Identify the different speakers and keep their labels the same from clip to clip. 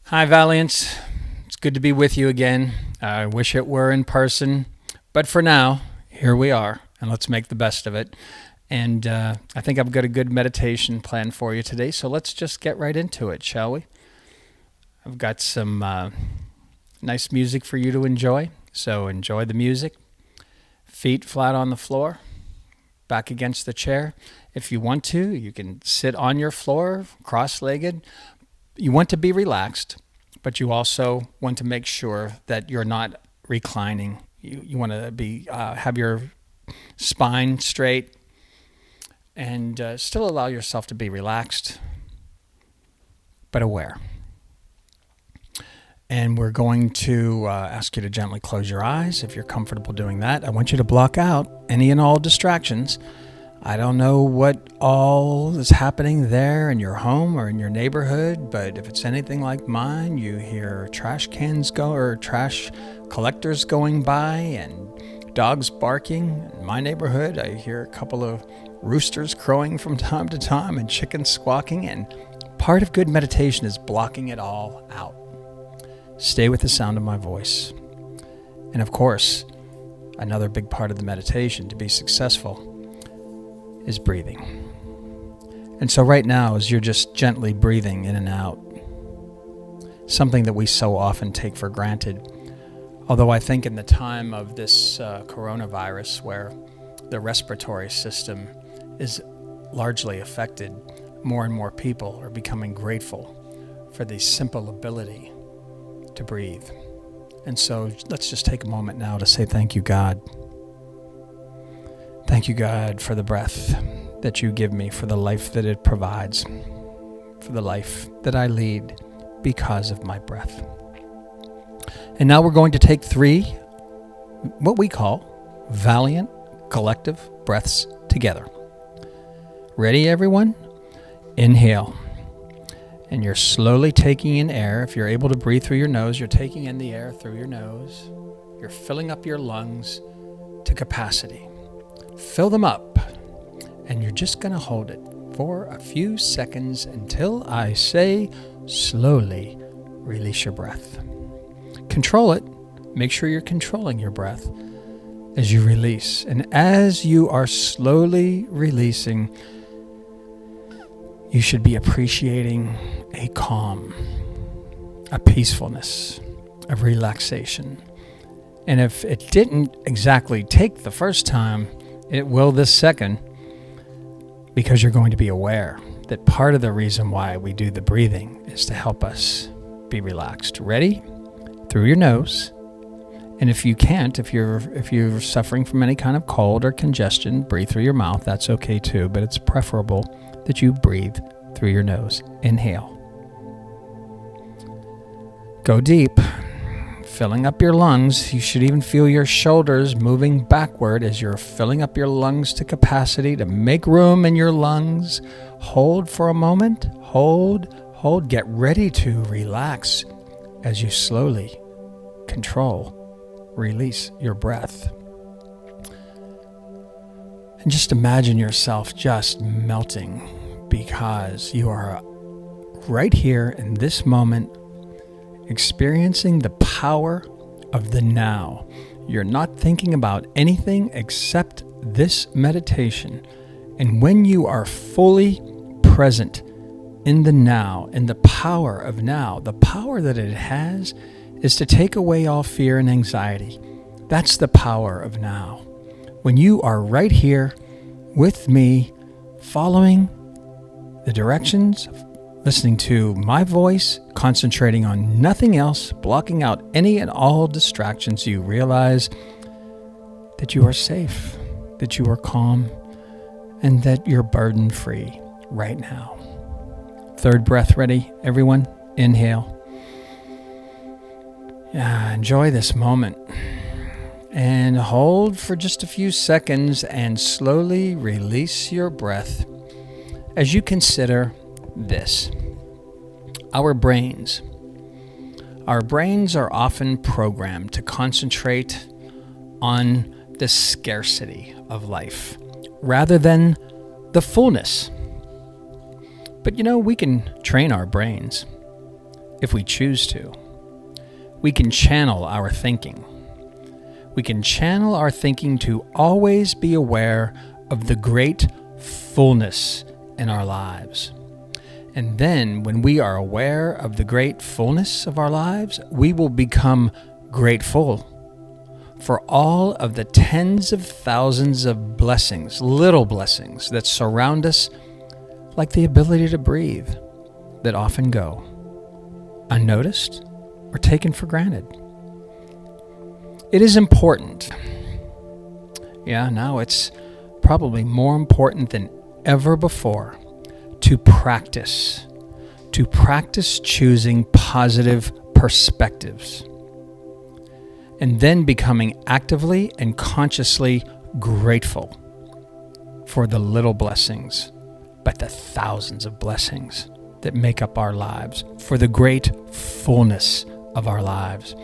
Speaker 1: Hi, Valiants. It's good to be with you again. I wish it were in person, but for now, here we are, and let's make the best of it. And I think I've got a good meditation plan for you today, so let's just get right into it, shall we? I've got some nice music for you to enjoy, so enjoy the music. Feet flat on the floor, back against the chair. If you want to, you can sit on your floor, cross-legged. You want to be relaxed, but you also want to make sure that you're not reclining. You want to be have your spine straight and still allow yourself to be relaxed, but aware. And we're going to ask you to gently close your eyes if you're comfortable doing that. I want you to block out any and all distractions. I don't know what all is happening there in your home or in your neighborhood, but if it's anything like mine, you hear trash cans go or trash collectors going by and dogs barking. In my neighborhood, I hear a couple of roosters crowing from time to time and chickens squawking, and part of good meditation is blocking it all out. Stay with the sound of my voice. And of course, another big part of the meditation to be successful is breathing. And so right now, as you're just gently breathing in and out, something that we so often take for granted, although I think in the time of this coronavirus where the respiratory system is largely affected, more and more people are becoming grateful for the simple ability to breathe. And so let's just take a moment now to say thank you, God. Thank you, God, for the breath that you give me, for the life that it provides, for the life that I lead because of my breath. And now we're going to take 3, what we call valiant collective breaths together. Ready, everyone? Inhale. And you're slowly taking in air. If you're able to breathe through your nose, you're taking in the air through your nose. You're filling up your lungs to capacity. Fill them up, and you're just going to hold it for a few seconds until I say slowly release your breath. Control it. Make sure you're controlling your breath as you release. And as you are slowly releasing, you should be appreciating a calm, a peacefulness, a relaxation. And if it didn't exactly take the first time, it will this second, because you're going to be aware that part of the reason why we do the breathing is to help us be relaxed. Ready? Through your nose. And if you can't, if you're suffering from any kind of cold or congestion, breathe through your mouth. That's okay too, but it's preferable that you breathe through your nose. Inhale. Go deep. Filling up your lungs. You should even feel your shoulders moving backward as you're filling up your lungs to capacity to make room in your lungs. Hold for a moment. Hold. Get ready to relax as you slowly release your breath. And just imagine yourself just melting because you are right here in this moment, experiencing the power of the now. You're not thinking about anything except this meditation. And when you are fully present in the now, in the power of now, the power that it has is to take away all fear and anxiety. That's the power of now. When you are right here with me, following the directions, listening to my voice, concentrating on nothing else, blocking out any and all distractions, you realize that you are safe, that you are calm, and that you're burden-free right now. 3rd breath ready, everyone? Inhale. Enjoy this moment. And hold for just a few seconds and slowly release your breath as you consider this. Our brains are often programmed to concentrate on the scarcity of life rather than the fullness. But we can train our brains if we choose to. We can channel our thinking. We can channel our thinking to always be aware of the great fullness in our lives. And then when we are aware of the great fullness of our lives, we will become grateful for all of the tens of thousands of blessings, little blessings that surround us, like the ability to breathe, that often go unnoticed or taken for granted. It is important. Now it's probably more important than ever before to practice choosing positive perspectives, and then becoming actively and consciously grateful for the little blessings, but the thousands of blessings that make up our lives, for the great fullness of our lives.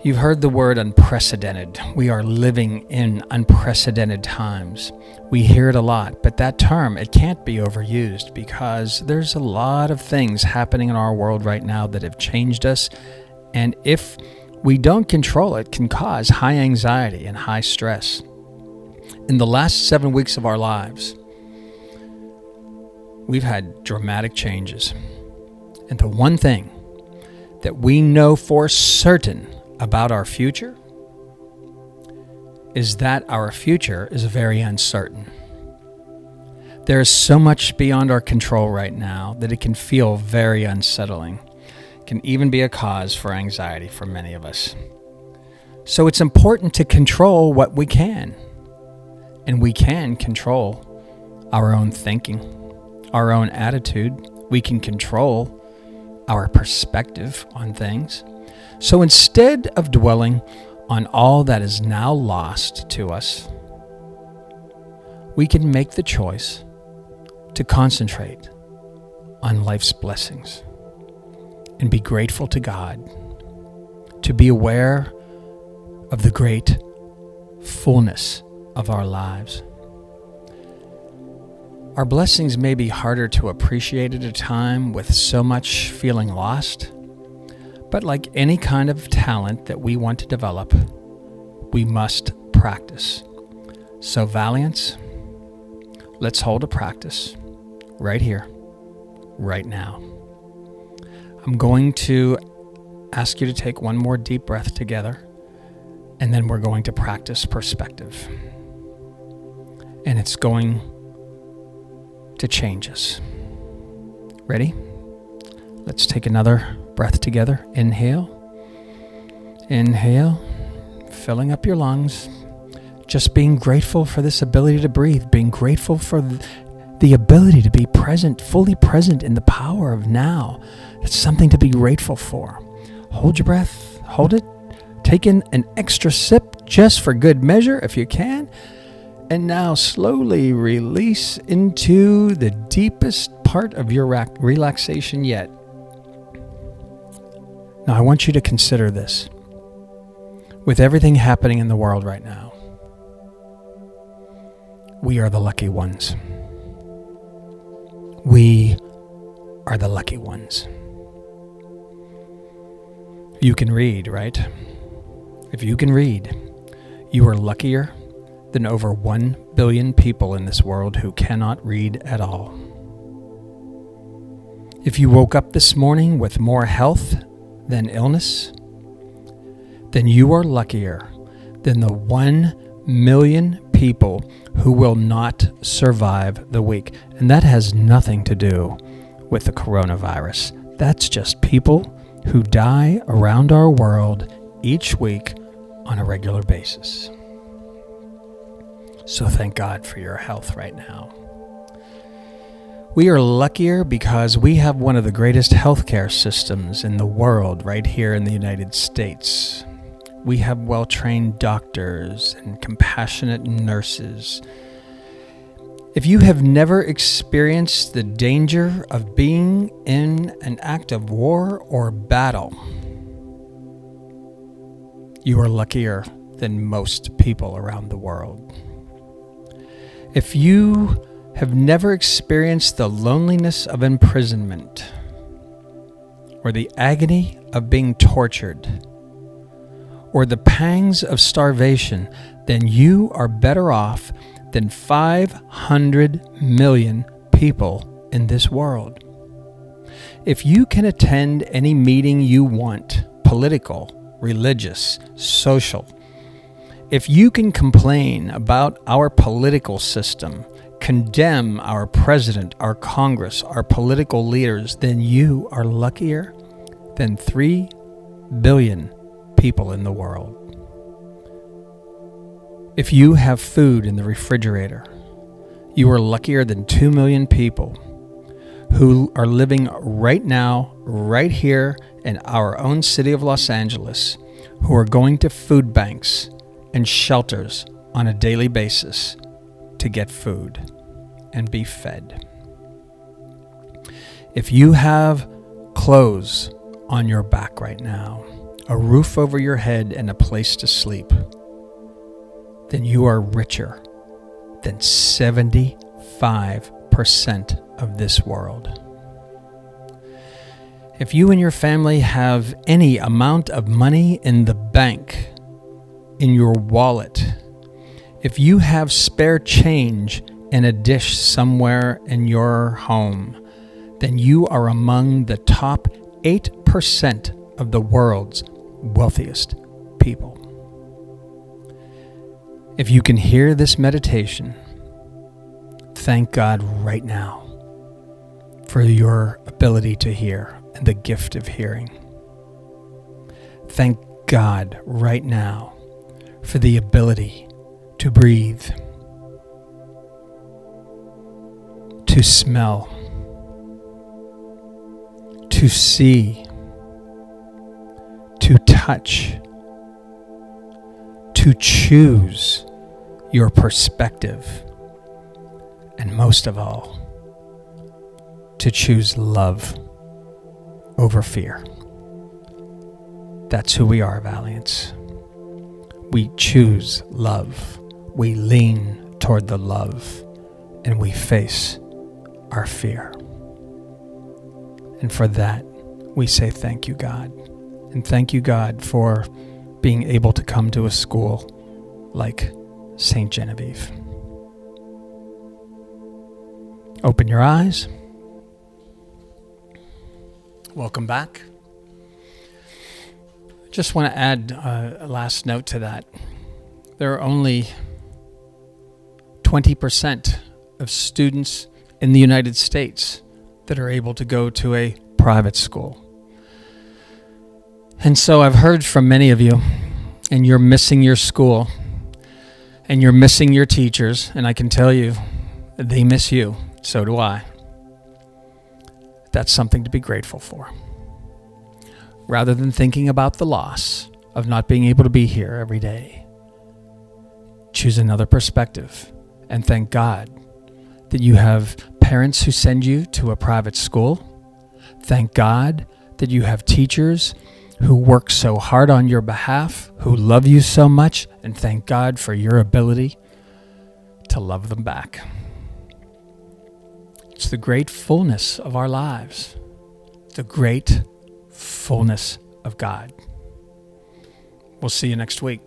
Speaker 1: You've heard the word unprecedented. We are living in unprecedented times. We hear it a lot, but that term, it can't be overused, because there's a lot of things happening in our world right now that have changed us, and if we don't control it, can cause high anxiety and high stress. In the last 7 weeks of our lives, we've had dramatic changes. And the one thing that we know for certain about our future is that our future is very uncertain. There is so much beyond our control right now that it can feel very unsettling. It can even be a cause for anxiety for many of us. So it's important to control what we can. And we can control our own thinking, our own attitude. We can control our perspective on things. So instead of dwelling on all that is now lost to us, we can make the choice to concentrate on life's blessings and be grateful to God, to be aware of the great fullness of our lives. Our blessings may be harder to appreciate at a time with so much feeling lost, but like any kind of talent that we want to develop, we must practice. So Valiants, let's hold a practice right here, right now. I'm going to ask you to take one more deep breath together, and then we're going to practice perspective. And it's going to change us. Ready? Let's take another breath together. Inhale. Inhale, filling up your lungs. Just being grateful for this ability to breathe, being grateful for the ability to be present, fully present in the power of now. It's something to be grateful for. Hold your breath, hold it. Take in an extra sip just for good measure if you can. And now slowly release into the deepest part of your relaxation yet. Now I want you to consider this. With everything happening in the world right now, we are the lucky ones. We are the lucky ones. You can read, right? If you can read, you are luckier than over 1 billion people in this world who cannot read at all. If you woke up this morning with more health than illness, then you are luckier than the 1 million people who will not survive the week. And that has nothing to do with the coronavirus. That's just people who die around our world each week on a regular basis. So thank God for your health right now. We are luckier because we have one of the greatest healthcare systems in the world right here in the United States. We have well-trained doctors and compassionate nurses. If you have never experienced the danger of being in an act of war or battle, you are luckier than most people around the world. If you have never experienced the loneliness of imprisonment or the agony of being tortured, or the pangs of starvation, then you are better off than 500 million people in this world. If you can attend any meeting you want, political, religious, social, if you can complain about our political system, condemn our president, our Congress, our political leaders, then you are luckier than 3 billion people in the world. If you have food in the refrigerator, you are luckier than 2 million people who are living right now, right here in our own city of Los Angeles, who are going to food banks and shelters on a daily basis to get food and be fed. If you have clothes on your back right now, a roof over your head, and a place to sleep, then you are richer than 75% of this world. If you and your family have any amount of money in the bank, in your wallet, if you have spare change in a dish somewhere in your home, then you are among the top 8% of the world's wealthiest people. If you can hear this meditation, thank God right now for your ability to hear and the gift of hearing. Thank God right now for the ability to breathe, to smell, to see, to touch, to choose your perspective, and most of all, to choose love over fear. That's who we are, Valiants. We choose love. We lean toward the love, and we face our fear. And for that, we say thank you, God. And thank you, God, for being able to come to a school like St. Genevieve. Open your eyes. Welcome back. Just want to add a last note to that. There are only 20% of students in the United States that are able to go to a private school. And so I've heard from many of you, and you're missing your school, and you're missing your teachers, and I can tell you, they miss you. So do I. That's something to be grateful for. Rather than thinking about the loss of not being able to be here every day, choose another perspective and thank God that you have parents who send you to a private school. Thank God that you have teachers who work so hard on your behalf, who love you so much, and thank God for your ability to love them back. It's the great fullness of our lives, the great fullness of God. We'll see you next week.